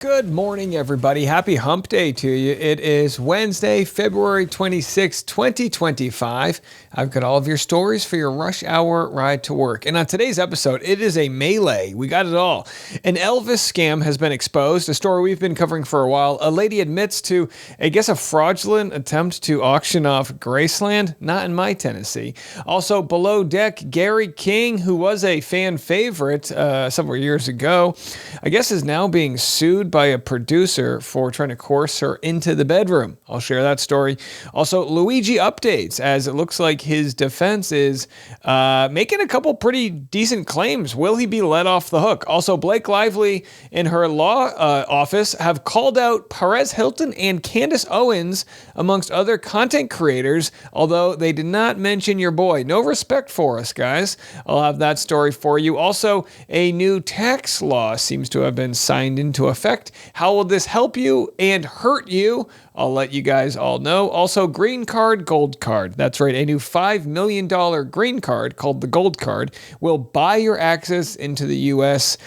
Good morning, everybody. Happy hump day to you. It is Wednesday, February 26, 2025. I've got all of your stories for your rush hour ride to work. And on today's episode, it is a melee. We got it all. An Elvis scam has been exposed, a story we've been covering for a while. A lady admits to, a fraudulent attempt to auction off Graceland. Not in my Tennessee. Also, below deck, Gary King, who was a fan favorite several years ago, I guess is now being sued by a producer for trying to coerce her into the bedroom. I'll share that story. Also, Luigi updates, as it looks like his defense is making a couple pretty decent claims. Will he be let off the hook? Also, Blake Lively and her law office have called out Perez Hilton and Candace Owens, amongst other content creators, although they did not mention your boy. No respect for us, guys. I'll have that story for you. Also, a new tax law seems to have been signed into effect. How will this help you and hurt you? I'll let you guys all know. Also, green card, gold card. That's right. A new $5 million green card called the gold card will buy your access into the U.S.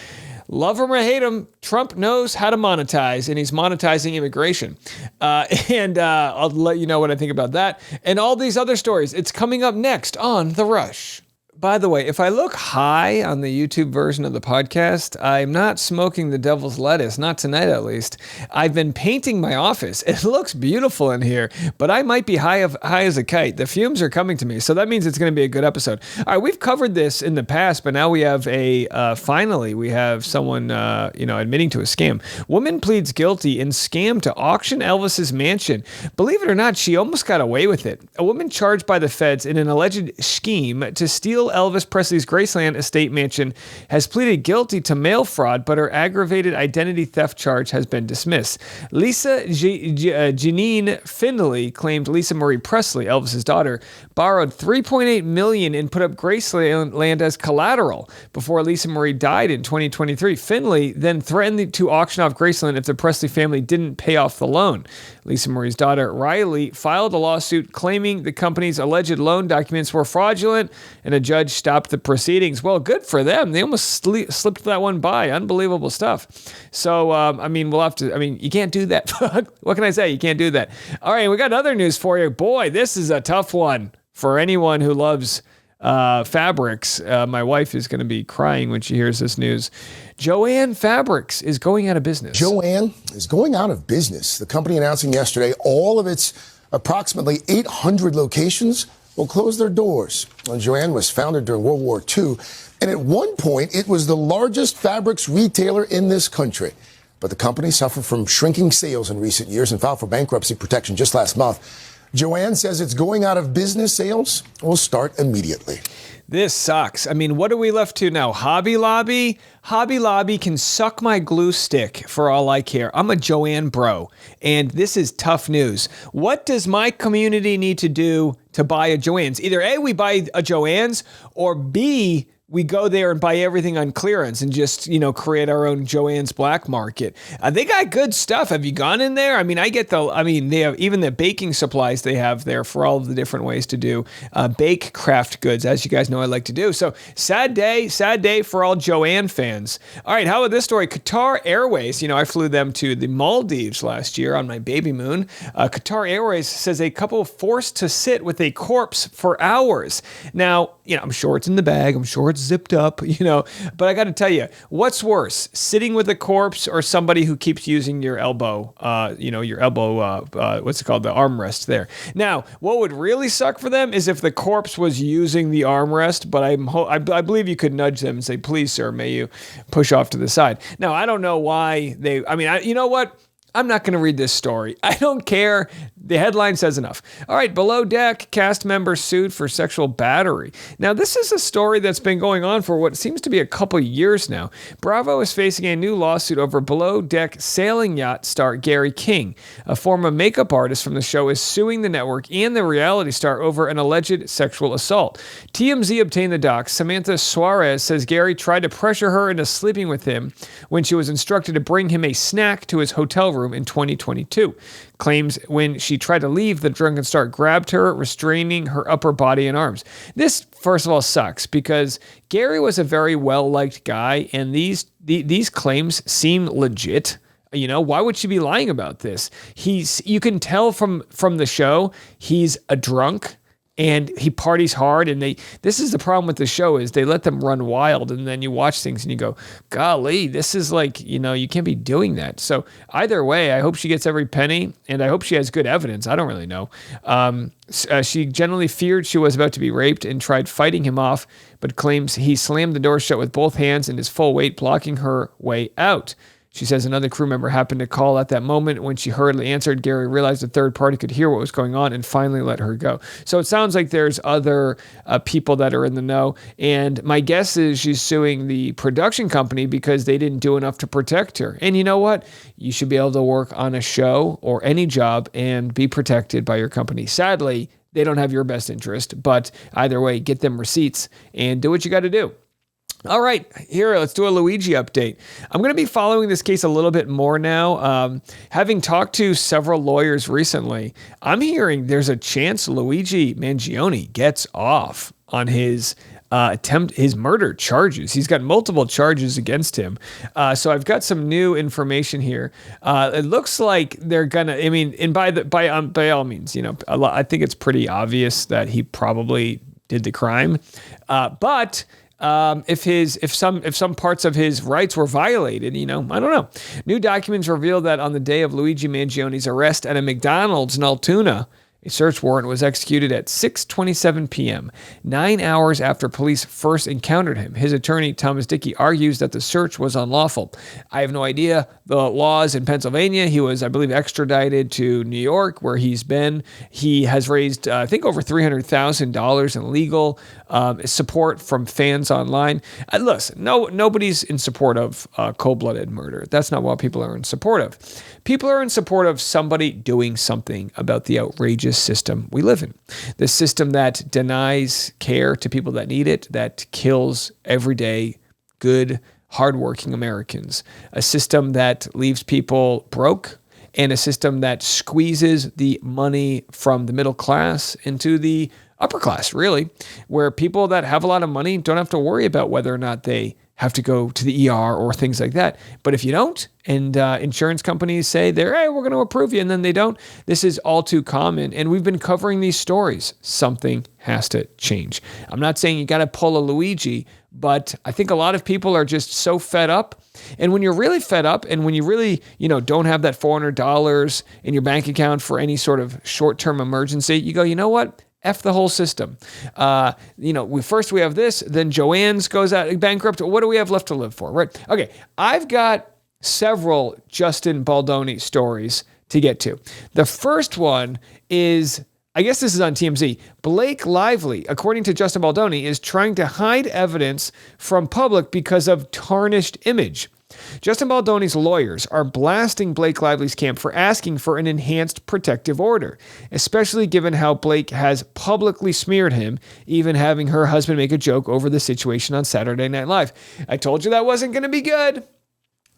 Love him or hate him, Trump knows how to monetize, and he's monetizing immigration. I'll let you know what I think about that. And all these other stories. It's coming up next on The Rush. By the way, if I look high on the YouTube version of the podcast, I'm not smoking the devil's lettuce, not tonight at least. I've been painting my office. It looks beautiful in here, but I might be high as a kite. The fumes are coming to me, so that means it's going to be a good episode. All right, we've covered this in the past, but now we have finally we have someone admitting to a scam. Woman pleads guilty in scam to auction Elvis's mansion. Believe it or not, she almost got away with it. A woman charged by the feds in an alleged scheme to steal Elvis Presley's Graceland estate mansion has pleaded guilty to mail fraud, but her aggravated identity theft charge has been dismissed. Lisa Janine Findley claimed Lisa Marie Presley, Elvis's daughter, borrowed $3.8 million and put up Graceland as collateral before Lisa Marie died in 2023. Findley then threatened to auction off Graceland if the Presley family didn't pay off the loan. Lisa Marie's daughter, Riley, filed a lawsuit claiming the company's alleged loan documents were fraudulent, and a judge stopped the proceedings. Well, good for them. They almost slipped that one by. Unbelievable stuff. So, you can't do that. What can I say? You can't do that. All right, we got other news for you. Boy, this is a tough one for anyone who loves fabrics. My wife is going to be crying when she hears this news. Joanne Fabrics is going out of business. Joanne is going out of business. The company announcing yesterday all of its approximately 800 locations will close their doors. Well, Joanne was founded during World War II, and at one point, it was the largest fabrics retailer in this country. But the company suffered from shrinking sales in recent years and filed for bankruptcy protection just last month. Joanne says it's going out of business. Sales will start immediately. This sucks. What are we left to now? Hobby Lobby? Hobby Lobby can suck my glue stick for all I care. I'm a Joanne bro, and this is tough news. What does my community need to do to buy a Joann's? Either A, we buy a Joann's, or B, we go there and buy everything on clearance and just, create our own Joann's black market. They got good stuff. Have you gone in there? They have even the baking supplies they have there for all of the different ways to do bake craft goods, as you guys know I like to do. So sad day for all Joanne fans. All right, how about this story? Qatar Airways, I flew them to the Maldives last year on my baby moon. Qatar Airways says a couple forced to sit with a corpse for hours. Now, I'm sure it's in the bag. I'm sure it's zipped up, but I got to tell you, what's worse, sitting with a corpse or somebody who keeps using your elbow, what's it called? The armrest there. Now, what would really suck for them is if the corpse was using the armrest, but I believe you could nudge them and say, please, sir, may you push off to the side. Now, I don't know why you know what? I'm not going to read this story. I don't care. The headline says enough. All right, Below Deck, cast member sued for sexual battery. Now, this is a story that's been going on for what seems to be a couple years now. Bravo is facing a new lawsuit over Below Deck sailing yacht star Gary King. A former makeup artist from the show is suing the network and the reality star over an alleged sexual assault. TMZ obtained the docs. Samantha Suarez says Gary tried to pressure her into sleeping with him when she was instructed to bring him a snack to his hotel room in 2022. Claims when she tried to leave, the drunken star grabbed her, restraining her upper body and arms. This, first of all, sucks because Gary was a very well-liked guy, and these claims seem legit. Why would she be lying about this? You can tell from the show, he's a drunk and he parties hard. And this is the problem with the show is they let them run wild. And then you watch things and you go, golly, this is like, you can't be doing that. So either way, I hope she gets every penny and I hope she has good evidence. I don't really know. She generally feared she was about to be raped and tried fighting him off, but claims he slammed the door shut with both hands and his full weight blocking her way out. She says another crew member happened to call at that moment. When she hurriedly answered, Gary realized a third party could hear what was going on and finally let her go. So it sounds like there's other people that are in the know. And my guess is she's suing the production company because they didn't do enough to protect her. And you know what? You should be able to work on a show or any job and be protected by your company. Sadly, they don't have your best interest. But either way, get them receipts and do what you got to do. All right, here, let's do a Luigi update. I'm going to be following this case a little bit more now. Having talked to several lawyers recently, I'm hearing there's a chance Luigi Mangione gets off on his murder charges. He's got multiple charges against him. So I've got some new information here. It looks like they're gonna, and by all means, I think it's pretty obvious that he probably did the crime. But if some parts of his rights were violated, I don't know. New documents reveal that on the day of Luigi Mangione's arrest at a McDonald's in Altoona, a search warrant was executed at 6:27 p.m., 9 hours after police first encountered him. His attorney, Thomas Dickey, argues that the search was unlawful. I have no idea the laws in Pennsylvania. He was, I believe, extradited to New York, where he's been. He has raised, I think, over $300,000 in legal support from fans online. Listen, nobody's in support of cold-blooded murder. That's not what people are in support of. People are in support of somebody doing something about the outrageous system we live in. The system that denies care to people that need it, that kills everyday, good, hardworking Americans. A system that leaves people broke, and a system that squeezes the money from the middle class into the upper class, really, where people that have a lot of money don't have to worry about whether or not they have to go to the ER or things like that. But if you don't, and insurance companies say we're going to approve you, and then they don't, this is all too common. And we've been covering these stories. Something has to change. I'm not saying you got to pull a Luigi, but I think a lot of people are just so fed up. And when you're really fed up, and when you really, don't have that $400 in your bank account for any sort of short-term emergency, you go, you know what? F the whole system. We have this, then Joanne's goes out bankrupt. What do we have left to live for, right? Okay, I've got several Justin Baldoni stories to get to. The first one is, I guess this is on TMZ. Blake Lively, according to Justin Baldoni, is trying to hide evidence from public because of tarnished image. Justin Baldoni's lawyers are blasting Blake Lively's camp for asking for an enhanced protective order, especially given how Blake has publicly smeared him, even having her husband make a joke over the situation on Saturday Night Live. I told you that wasn't going to be good.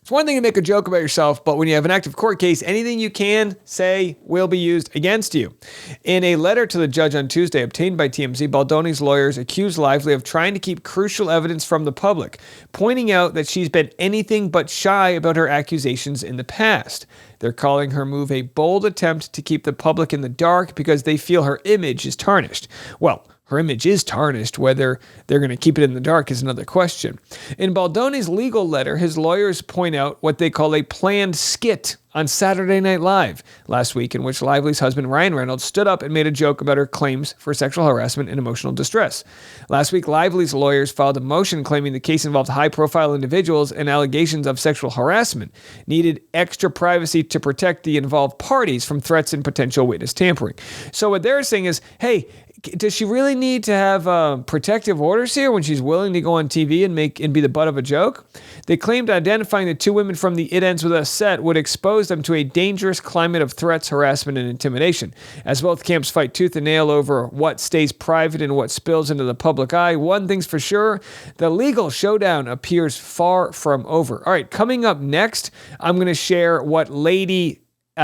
It's one thing to make a joke about yourself, but when you have an active court case, anything you can say will be used against you. In a letter to the judge on Tuesday obtained by TMZ, Baldoni's lawyers accused Lively of trying to keep crucial evidence from the public, pointing out that she's been anything but shy about her accusations in the past. They're calling her move a bold attempt to keep the public in the dark because they feel her image is tarnished. Well, her image is tarnished. Whether they're going to keep it in the dark is another question. In Baldoni's legal letter, his lawyers point out what they call a planned skit on Saturday Night Live last week, in which Lively's husband, Ryan Reynolds, stood up and made a joke about her claims for sexual harassment and emotional distress. Last week, Lively's lawyers filed a motion claiming the case involved high-profile individuals and allegations of sexual harassment, needed extra privacy to protect the involved parties from threats and potential witness tampering. So what they're saying is, hey, does she really need to have protective orders here when she's willing to go on TV and be the butt of a joke? They claimed identifying the two women from the It Ends With Us set would expose them to a dangerous climate of threats, harassment, and intimidation. As both camps fight tooth and nail over what stays private and what spills into the public eye, one thing's for sure, the legal showdown appears far from over. All right, coming up next, I'm going to share what Lady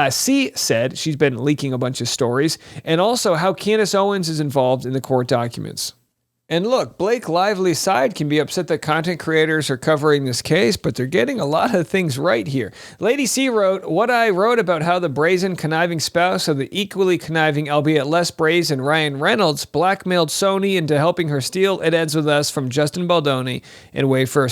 C said. She's been leaking a bunch of stories, and also how Candace Owens is involved in the court documents. And look, Blake Lively's side can be upset that content creators are covering this case, but they're getting a lot of things right here. Lady C wrote, what I wrote about how the brazen, conniving spouse of the equally conniving, albeit less brazen, Ryan Reynolds blackmailed Sony into helping her steal It Ends With Us from Justin Baldoni and Wayfair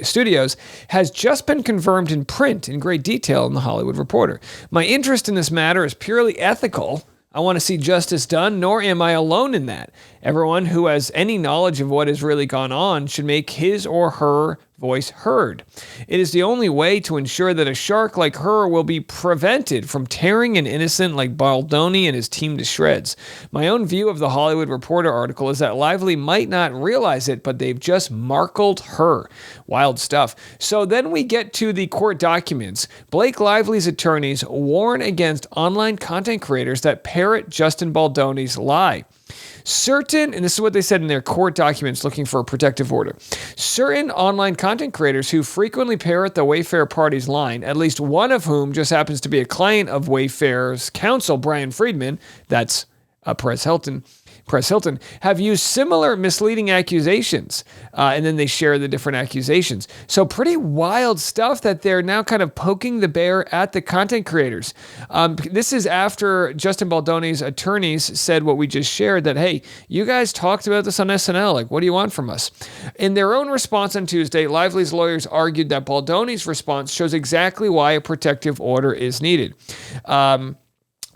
Studios has just been confirmed in print in great detail in The Hollywood Reporter. My interest in this matter is purely ethical. I want to see justice done, nor am I alone in that. Everyone who has any knowledge of what has really gone on should make his or her voice heard. It is the only way to ensure that a shark like her will be prevented from tearing an innocent like Baldoni and his team to shreds. My own view of the Hollywood Reporter article is that Lively might not realize it, but they've just markled her. Wild stuff. So then we get to the court documents. Blake Lively's attorneys warn against online content creators that parrot Justin Baldoni's lie. Certain, and this is what they said in their court documents looking for a protective order, certain online content creators who frequently parrot the Wayfair party's line, at least one of whom just happens to be a client of Wayfair's counsel, Brian Friedman, that's Perez Hilton, have used similar misleading accusations. And then they share the different accusations. So pretty wild stuff that they're now kind of poking the bear at the content creators. This is after Justin Baldoni's attorneys said what we just shared, that, hey, you guys talked about this on SNL. Like, what do you want from us? In their own response on Tuesday, Lively's lawyers argued that Baldoni's response shows exactly why a protective order is needed.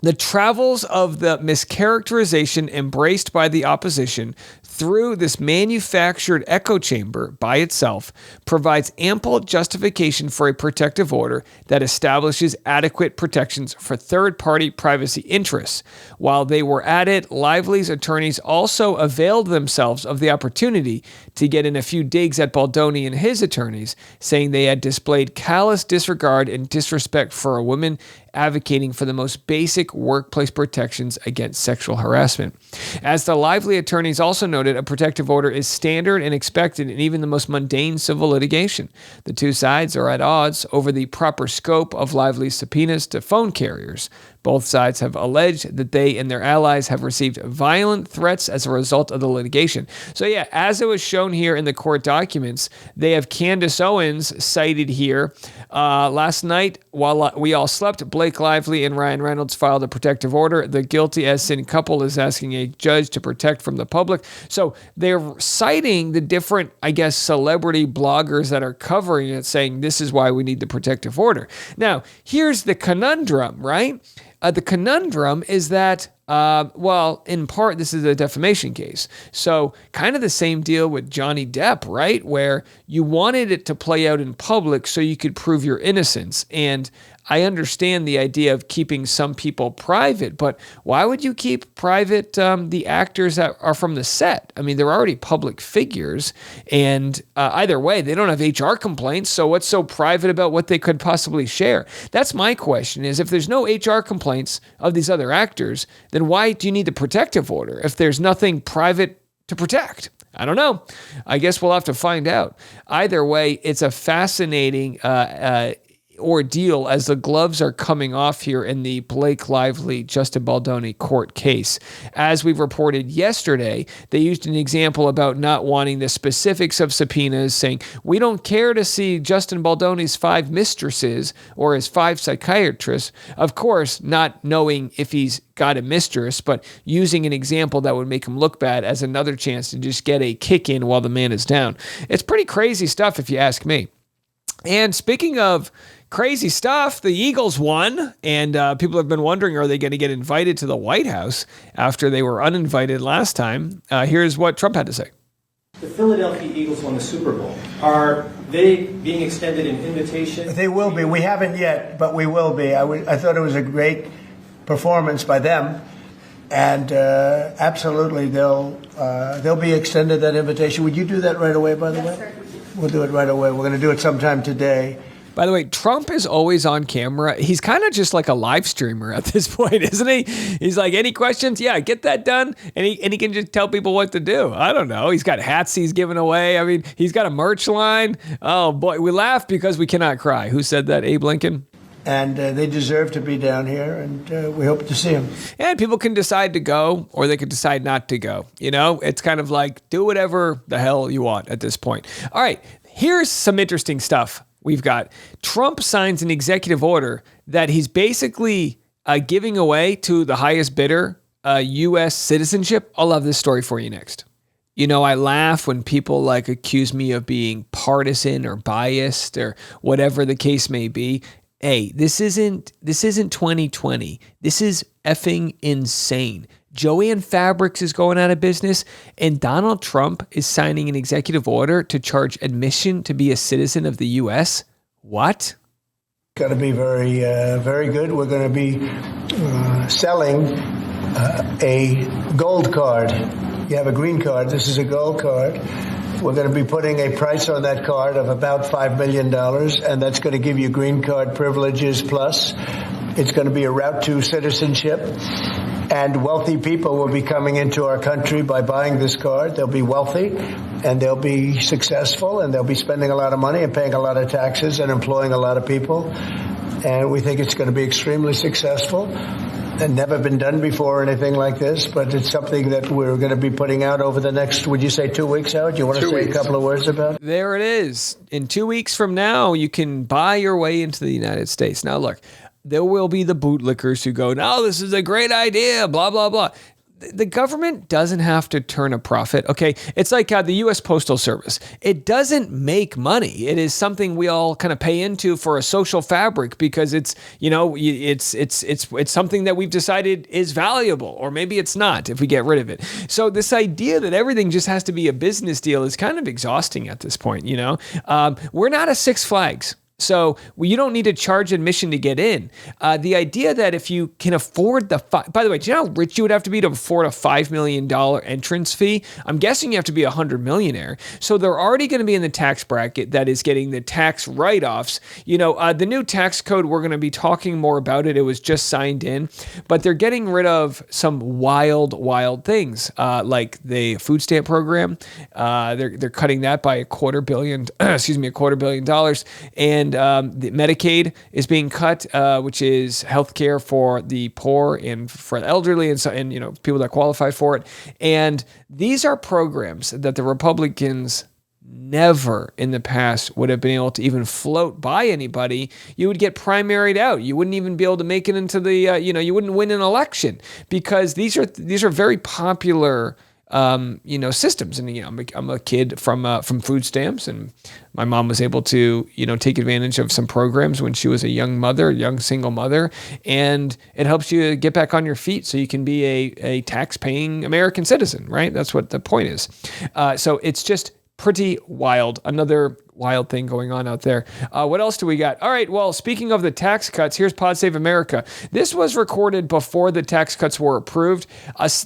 The travels of the mischaracterization embraced by the opposition through this manufactured echo chamber by itself provides ample justification for a protective order that establishes adequate protections for third-party privacy interests. While they were at it, Lively's attorneys also availed themselves of the opportunity to get in a few digs at Baldoni and his attorneys, saying they had displayed callous disregard and disrespect for a woman advocating for the most basic workplace protections against sexual harassment. As the Lively attorneys also noted, a protective order is standard and expected in even the most mundane civil litigation. The two sides are at odds over the proper scope of Lively's subpoenas to phone carriers. Both sides have alleged that they and their allies have received violent threats as a result of the litigation. So yeah, as it was shown here in the court documents, they have Candace Owens cited here. Last night, while we all slept, Blake Lively and Ryan Reynolds filed a protective order. The guilty as sin couple is asking a judge to protect from the public. So they're citing the different, I guess, celebrity bloggers that are covering it, saying this is why we need the protective order. Now, here's the conundrum, right? The conundrum is that, in part, this is a defamation case. So kind of the same deal with Johnny Depp, right? Where you wanted it to play out in public so you could prove your innocence. And I understand the idea of keeping some people private, but why would you keep private the actors that are from the set? I mean, they're already public figures, and either way, they don't have HR complaints, so what's so private about what they could possibly share? That's my question, is if there's no HR complaints of these other actors, then why do you need the protective order if there's nothing private to protect? I don't know. I guess we'll have to find out. Either way, it's a fascinating ordeal as the gloves are coming off here in the Blake Lively, Justin Baldoni court case. As we reported yesterday, they used an example about not wanting the specifics of subpoenas, saying, we don't care to see Justin Baldoni's 5 mistresses or his 5 psychiatrists. Of course, not knowing if he's got a mistress, but using an example that would make him look bad as another chance to just get a kick in while the man is down. It's pretty crazy stuff if you ask me. And speaking of crazy stuff, the Eagles won, and people have been wondering, are they going to get invited to the White House after they were uninvited last time? Here's what Trump had to say. The Philadelphia Eagles won the Super Bowl. Are they being extended an invitation? They will be. We haven't yet, but we will be. I thought it was a great performance by them, and absolutely they'll be extended that invitation. Would you do that right away, by the way? Sir. We'll do it right away. We're going to do it sometime today. By the way, Trump is always on camera. He's kind of just like a live streamer at this point, isn't he? He's like, any questions? Yeah, get that done. And he can just tell people what to do. I don't know. He's got hats he's giving away. I mean, he's got a merch line. Oh, boy. We laugh because we cannot cry. Who said that? Abe Lincoln? And they deserve to be down here, and we hope to see them. And people can decide to go, or they could decide not to go. You know, it's kind of like do whatever the hell you want at this point. All right, here's some interesting stuff we've got. Trump signs an executive order that he's basically giving away to the highest bidder U.S. citizenship. I'll have this story for you next. You know, I laugh when people like accuse me of being partisan or biased or whatever the case may be. Hey, this isn't 2020. This is effing insane. Joanne Fabrics is going out of business, and Donald Trump is signing an executive order to charge admission to be a citizen of the U.S. What? Got to be very, very good. We're going to be selling a gold card. You have a green card. This is a gold card. We're going to be putting a price on that card of about $5 million, and that's going to give you green card privileges plus. It's going to be a route to citizenship, and wealthy people will be coming into our country by buying this card. They'll be wealthy, and they'll be successful, and they'll be spending a lot of money and paying a lot of taxes and employing a lot of people. And we think it's going to be extremely successful. And never been done before or anything like this, but it's something that we're going to be putting out over the next, would you say 2 weeks, Howard? Do you want to say a couple of words about it? There it is. In 2 weeks from now, you can buy your way into the United States. Now, look, there will be the bootlickers who go, no, this is a great idea, blah, blah, blah. The government doesn't have to turn a profit, okay? It's like the U.S. Postal Service. It doesn't make money. It is something we all kind of pay into for a social fabric because it's, you know, it's something that we've decided is valuable, or maybe it's not if we get rid of it. So this idea that everything just has to be a business deal is kind of exhausting at this point, you know? We're not a Six Flags. So you don't need to charge admission to get in. The idea that if you can afford by the way, do you know how rich you would have to be to afford a $5 million entrance fee? I'm guessing you have to be a 100 millionaire. So they're already going to be in the tax bracket that is getting the tax write-offs. You know, the new tax code, we're going to be talking more about it. It was just signed in, but they're getting rid of some wild things, like the food stamp program. They're cutting that by $250 million. And the Medicaid is being cut, which is healthcare for the poor and for the elderly and you know, people that qualify for it. And these are programs that the Republicans never in the past would have been able to even float by anybody. You would get primaried out. You wouldn't even be able to make it into the, you know, you wouldn't win an election because these are very popular you know, systems. And, you know, I'm a kid from food stamps, and my mom was able to, you know, take advantage of some programs when she was a young single mother, and it helps you get back on your feet so you can be a tax-paying American citizen, right? That's what the point is. So it's just pretty wild. Another wild thing going on out there. What else do we got? All right, well, speaking of the tax cuts, here's Pod Save America. This was recorded before the tax cuts were approved.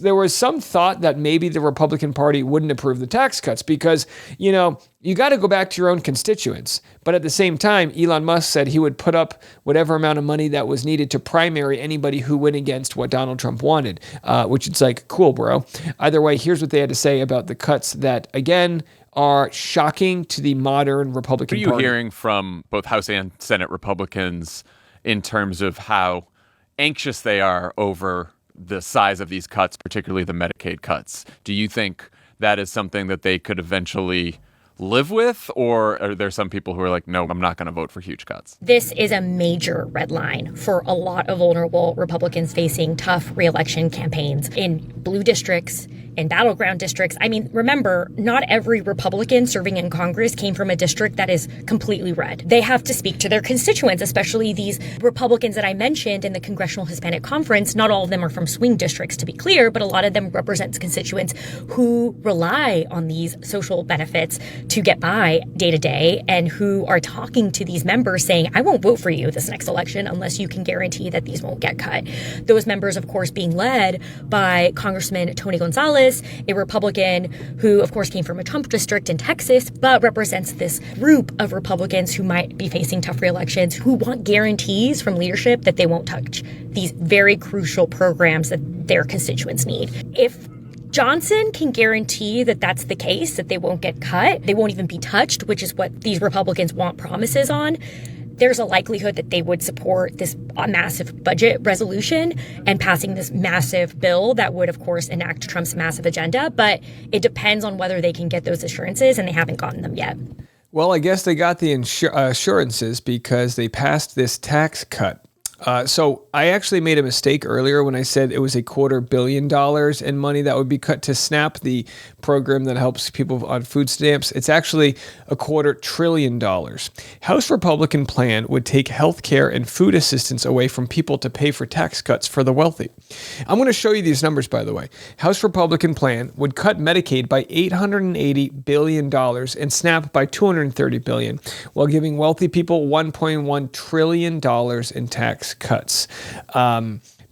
There was some thought that maybe the Republican Party wouldn't approve the tax cuts because, you know, you got to go back to your own constituents. But at the same time, Elon Musk said he would put up whatever amount of money that was needed to primary anybody who went against what Donald Trump wanted, which it's like, cool, bro. Either way, here's what they had to say about the cuts that, again, are shocking to the modern Republican Party. What are you hearing from both House and Senate Republicans in terms of how anxious they are over the size of these cuts, particularly the Medicaid cuts? Do you think that is something that they could eventually live with, or are there some people who are like, no, I'm not going to vote for huge cuts? This is a major red line for a lot of vulnerable Republicans facing tough re-election campaigns in blue districts, in battleground districts. I mean, remember, not every Republican serving in Congress came from a district that is completely red. They have to speak to their constituents, especially these Republicans that I mentioned in the Congressional Hispanic Conference. Not all of them are from swing districts, to be clear, but a lot of them represent constituents who rely on these social benefits to get by day to day, and who are talking to these members saying, I won't vote for you this next election unless you can guarantee that these won't get cut. Those members, of course, being led by Congressman Tony Gonzalez, a Republican who, of course, came from a Trump district in Texas, but represents this group of Republicans who might be facing tough re-elections, who want guarantees from leadership that they won't touch these very crucial programs that their constituents need. If Johnson can guarantee that that's the case, that they won't get cut, they won't even be touched, which is what these Republicans want promises on, there's a likelihood that they would support this massive budget resolution and passing this massive bill that would, of course, enact Trump's massive agenda. But it depends on whether they can get those assurances, and they haven't gotten them yet. Well, I guess they got the assurances because they passed this tax cut. So I actually made a mistake earlier when I said it was $250 million in money that would be cut to SNAP, the program that helps people on food stamps. It's actually $250 billion. House Republican plan would take health care and food assistance away from people to pay for tax cuts for the wealthy. I'm going to show you these numbers, by the way. House Republican plan would cut Medicaid by $880 billion and SNAP by $230 billion, while giving wealthy people $1.1 trillion in tax cuts.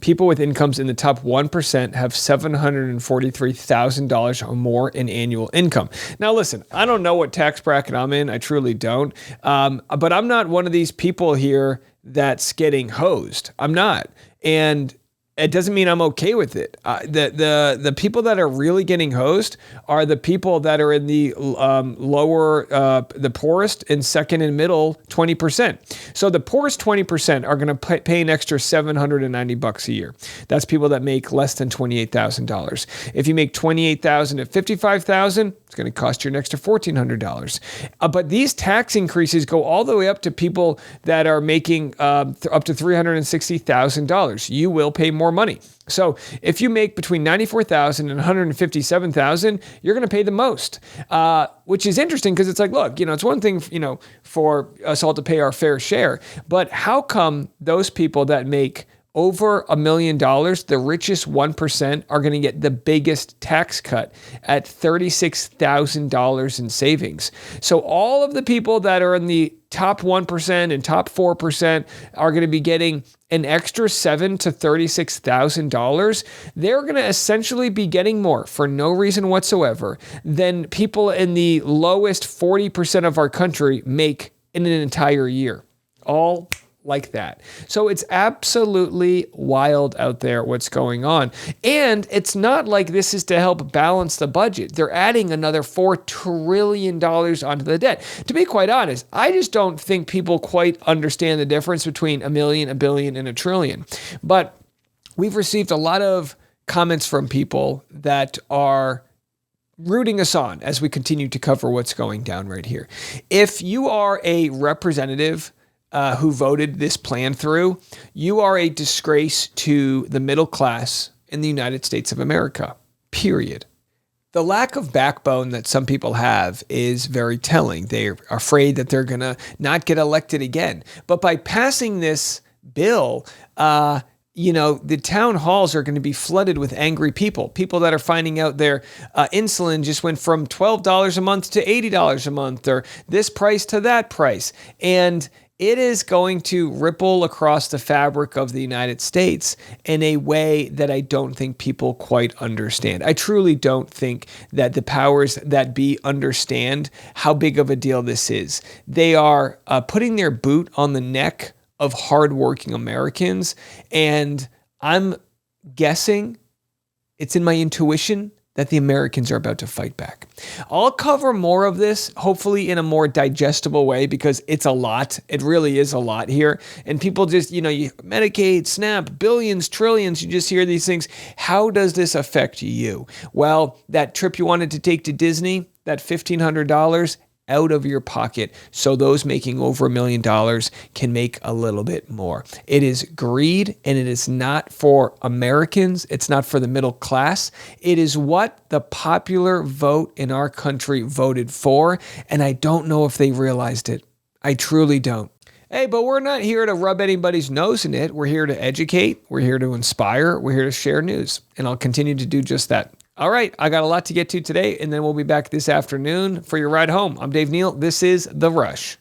People with incomes in the top 1% have $743,000 or more in annual income. Now, listen, I don't know what tax bracket I'm in. I truly don't. But I'm not one of these people here that's getting hosed. I'm not. And it doesn't mean I'm okay with it. The people that are really getting hosed are the people that are in the lower, the poorest and second and middle 20%. So the poorest 20% are going to pay an extra $790 a year. That's people that make less than $28,000. If you make $28,000 to $55,000, it's going to cost you an extra $1,400. But these tax increases go all the way up to people that are making up to $360,000. You will pay more money. So if you make between $94,000 and $157,000, you're going to pay the most, which is interesting because it's like, look, it's one thing, for us all to pay our fair share, but how come those people that make over $1 million, the richest 1%, are going to get the biggest tax cut at $36,000 in savings? So all of the people that are in the top 1% and top 4% are going to be getting an extra $7,000 to $36,000. They're going to essentially be getting more for no reason whatsoever than people in the lowest 40% of our country make in an entire year. All like that. So it's absolutely wild out there what's going on. And it's not like this is to help balance the budget. They're adding another $4 trillion onto the debt. To be quite honest, I just don't think people quite understand the difference between a million, a billion, and a trillion. But we've received a lot of comments from people that are rooting us on as we continue to cover what's going down right here. If you are a representative who voted this plan through, you are a disgrace to the middle class in the United States of America, period. The lack of backbone that some people have is very telling. They're afraid that they're going to not get elected again. But by passing this bill, the town halls are going to be flooded with angry people that are finding out their insulin just went from $12 a month to $80 a month, or this price to that price. And it is going to ripple across the fabric of the United States in a way that I don't think people quite understand. I truly don't think that the powers that be understand how big of a deal this is. They are putting their boot on the neck of hardworking Americans, and I'm guessing, it's in my intuition, that the Americans are about to fight back. I'll cover more of this, hopefully in a more digestible way, because it's a lot. It really is a lot here. And people just, you Medicaid, SNAP, billions, trillions, you just hear these things. How does this affect you? Well, that trip you wanted to take to Disney, that $1,500, out of your pocket, so those making over $1 million can make a little bit more. It is greed, and it is not for Americans. It's not for the middle class. It is what the popular vote in our country voted for, and I don't know if they realized it. I truly don't. Hey, but we're not here to rub anybody's nose in it. We're here to educate. We're here to inspire. We're here to share news, and I'll continue to do just that. All right, I got a lot to get to today, and then we'll be back this afternoon for your ride home. I'm Dave Neal. This is The Rush.